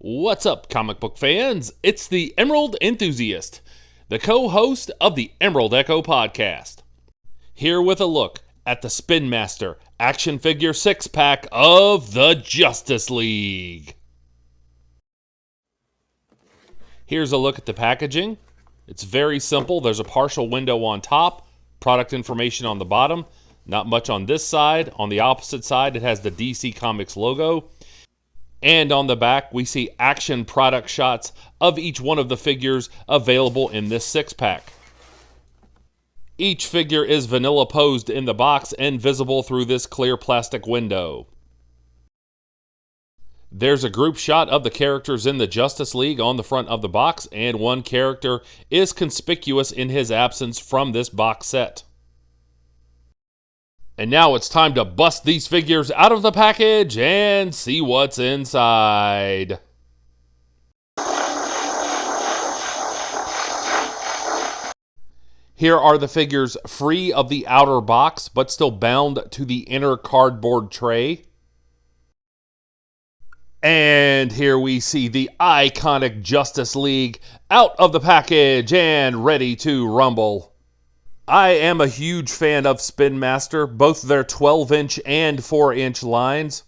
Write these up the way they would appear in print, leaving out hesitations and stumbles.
What's up, comic book fans? It's the Emerald Enthusiast, the co-host of the Emerald Echo podcast. Here with a look at the Spin Master action figure 6-pack of the Justice League. Here's a look at the packaging. It's very simple. There's a partial window on top, product information on the bottom. Not much on this side. On the opposite side, it has the DC Comics logo. And on the back, we see action product shots of each one of the figures available in this 6-pack. Each figure is vanilla posed in the box and visible through this clear plastic window. There's a group shot of the characters in the Justice League on the front of the box, and one character is conspicuous in his absence from this box set. And now it's time to bust these figures out of the package and see what's inside. Here are the figures free of the outer box, but still bound to the inner cardboard tray. And here we see the iconic Justice League out of the package and ready to rumble. I am a huge fan of Spin Master, both their 12-inch and 4-inch lines.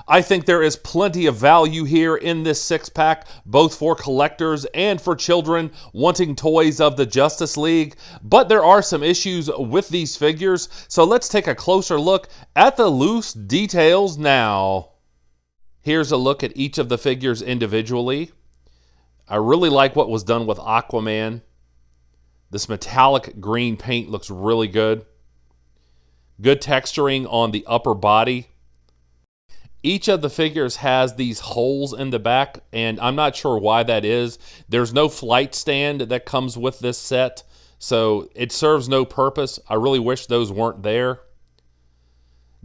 I think there is plenty of value here in this 6-pack, both for collectors and for children wanting toys of the Justice League. But there are some issues with these figures, so let's take a closer look at the loose details now. Here's a look at each of the figures individually. I really like what was done with Aquaman. This metallic green paint looks really good. Good texturing on the upper body. Each of the figures has these holes in the back, and I'm not sure why that is. There's no flight stand that comes with this set, so it serves no purpose. I really wish those weren't there.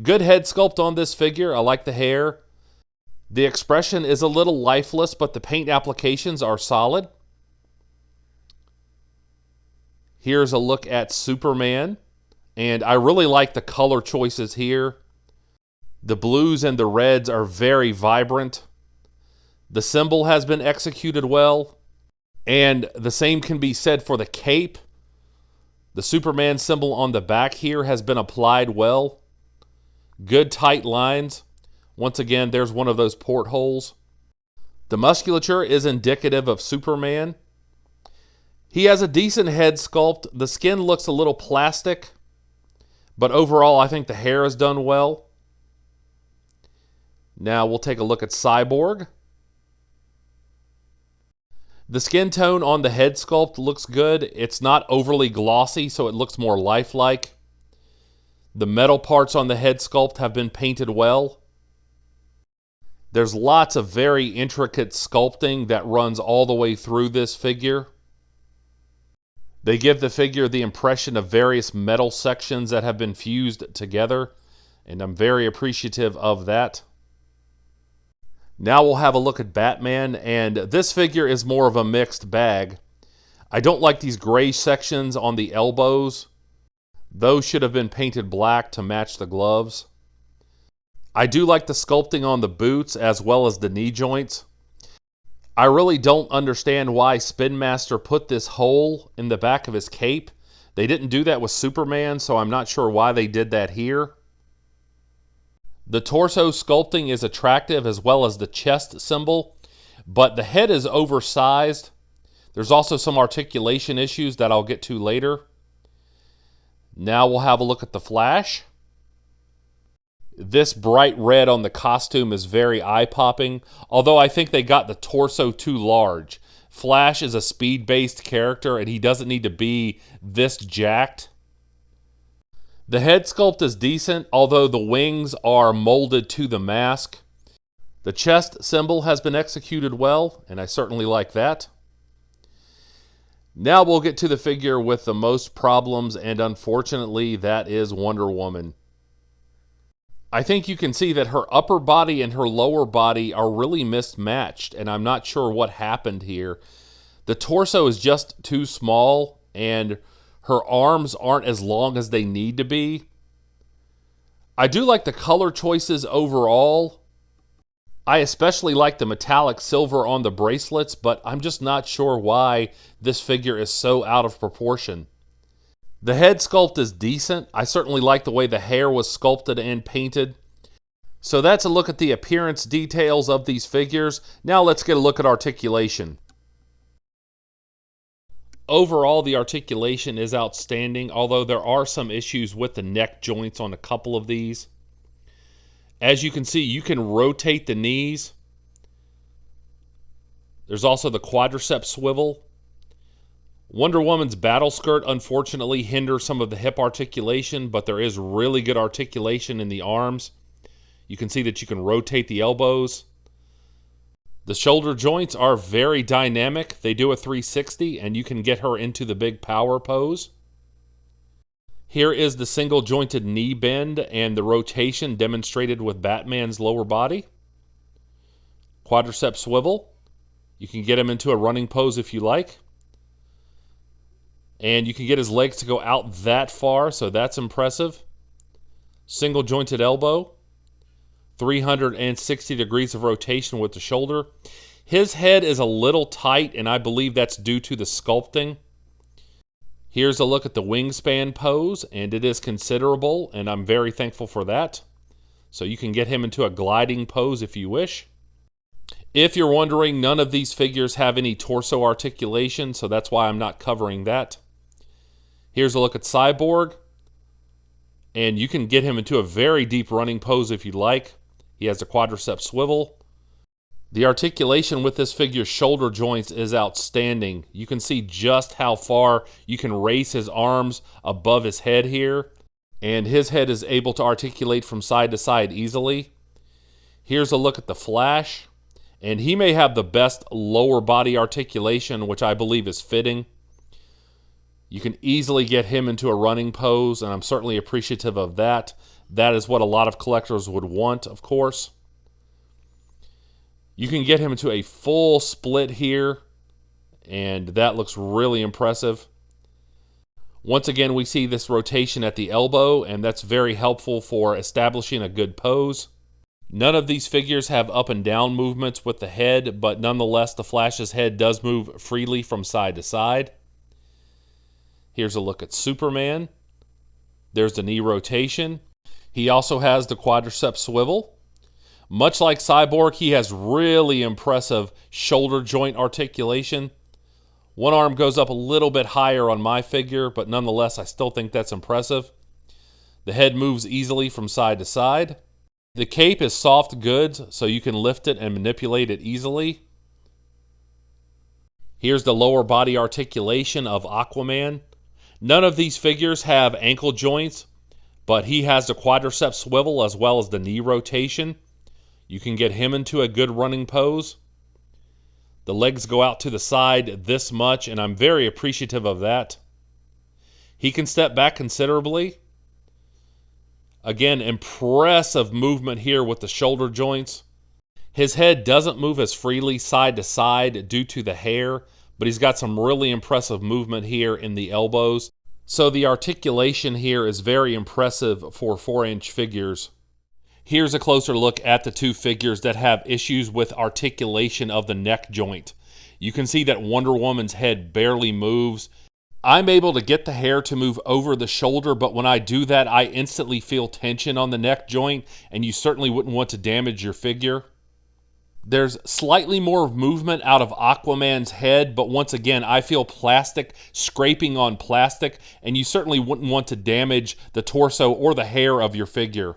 Good head sculpt on this figure. I like the hair. The expression is a little lifeless, but the paint applications are solid. Here's a look at Superman, and I really like the color choices here. The blues and the reds are very vibrant. The symbol has been executed well, and the same can be said for the cape. The Superman symbol on the back here has been applied well. Good tight lines. Once again, there's one of those portholes. The musculature is indicative of Superman. He has a decent head sculpt. The skin looks a little plastic, but overall I think the hair is done well. Now we'll take a look at Cyborg. The skin tone on the head sculpt looks good. It's not overly glossy, so it looks more lifelike. The metal parts on the head sculpt have been painted well. There's lots of very intricate sculpting that runs all the way through this figure. They give the figure the impression of various metal sections that have been fused together, and I'm very appreciative of that. Now we'll have a look at Batman, and this figure is more of a mixed bag. I don't like these gray sections on the elbows. Those should have been painted black to match the gloves. I do like the sculpting on the boots as well as the knee joints. I really don't understand why Spin Master put this hole in the back of his cape. They didn't do that with Superman, so I'm not sure why they did that here. The torso sculpting is attractive as well as the chest symbol, but the head is oversized. There's also some articulation issues that I'll get to later. Now we'll have a look at the Flash. This bright red on the costume is very eye-popping, although I think they got the torso too large. Flash is a speed-based character, and he doesn't need to be this jacked. The head sculpt is decent, although the wings are molded to the mask. The chest symbol has been executed well, and I certainly like that. Now we'll get to the figure with the most problems, and unfortunately, that is Wonder Woman. I think you can see that her upper body and her lower body are really mismatched, and I'm not sure what happened here. The torso is just too small, and her arms aren't as long as they need to be. I do like the color choices overall. I especially like the metallic silver on the bracelets, but I'm just not sure why this figure is so out of proportion. The head sculpt is decent. I certainly like the way the hair was sculpted and painted. So that's a look at the appearance details of these figures. Now let's get a look at articulation. Overall, the articulation is outstanding, although there are some issues with the neck joints on a couple of these. As you can see, you can rotate the knees. There's also the quadricep swivel. Wonder Woman's battle skirt unfortunately hinders some of the hip articulation, but there is really good articulation in the arms. You can see that you can rotate the elbows. The shoulder joints are very dynamic. They do a 360, and you can get her into the big power pose. Here is the single jointed knee bend and the rotation demonstrated with Batman's lower body. Quadricep swivel. You can get him into a running pose if you like. And you can get his legs to go out that far, so that's impressive. Single jointed elbow. 360 degrees of rotation with the shoulder. His head is a little tight, and I believe that's due to the sculpting. Here's a look at the wingspan pose, and it is considerable, and I'm very thankful for that. So you can get him into a gliding pose if you wish. If you're wondering, none of these figures have any torso articulation, so that's why I'm not covering that. Here's a look at Cyborg, and you can get him into a very deep running pose if you like. He has a quadricep swivel. The articulation with this figure's shoulder joints is outstanding. You can see just how far you can raise his arms above his head here, and his head is able to articulate from side to side easily. Here's a look at the Flash, and he may have the best lower body articulation, which I believe is fitting. You can easily get him into a running pose, and I'm certainly appreciative of that. That is what a lot of collectors would want, of course. You can get him into a full split here, and that looks really impressive. Once again, we see this rotation at the elbow, and that's very helpful for establishing a good pose. None of these figures have up and down movements with the head, but nonetheless, the Flash's head does move freely from side to side. Here's a look at Superman. There's the knee rotation. He also has the quadricep swivel. Much like Cyborg, he has really impressive shoulder joint articulation. One arm goes up a little bit higher on my figure, but nonetheless, I still think that's impressive. The head moves easily from side to side. The cape is soft goods, so you can lift it and manipulate it easily. Here's the lower body articulation of Aquaman. None of these figures have ankle joints, but he has the quadricep swivel as well as the knee rotation. You can get him into a good running pose. The legs go out to the side this much, and I'm very appreciative of that. He can step back considerably. Again, impressive movement here with the shoulder joints. His head doesn't move as freely side to side due to the hair, but he's got some really impressive movement here in the elbows. So the articulation here is very impressive for 4-inch figures. Here's a closer look at the two figures that have issues with articulation of the neck joint. You can see that Wonder Woman's head barely moves. I'm able to get the hair to move over the shoulder, but when I do that, I instantly feel tension on the neck joint, and you certainly wouldn't want to damage your figure. There's slightly more movement out of Aquaman's head, but once again, I feel plastic scraping on plastic, and you certainly wouldn't want to damage the torso or the hair of your figure.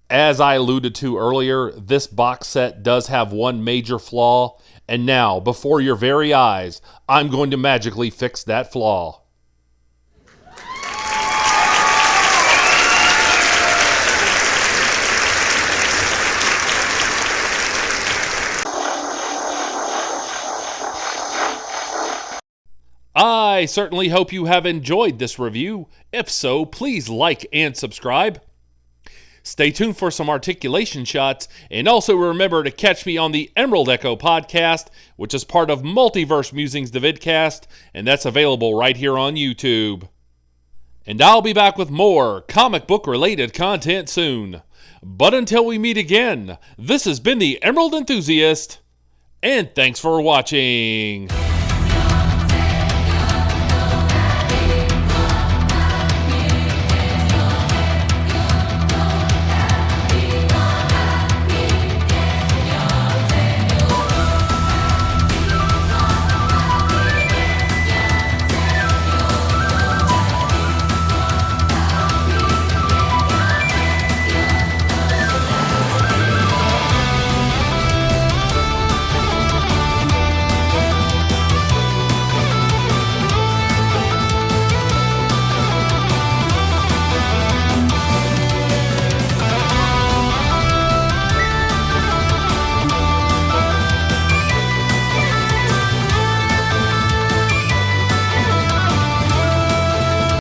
As I alluded to earlier, this box set does have one major flaw, and now, before your very eyes, I'm going to magically fix that flaw. I certainly hope you have enjoyed this review. If so, please like and subscribe. Stay tuned for some articulation shots, and also remember to catch me on the Emerald Echo podcast, which is part of Multiverse Musings, the vidcast, and that's available right here on YouTube. And I'll be back with more comic book related content soon. But until we meet again, this has been the Emerald Enthusiast, and thanks for watching.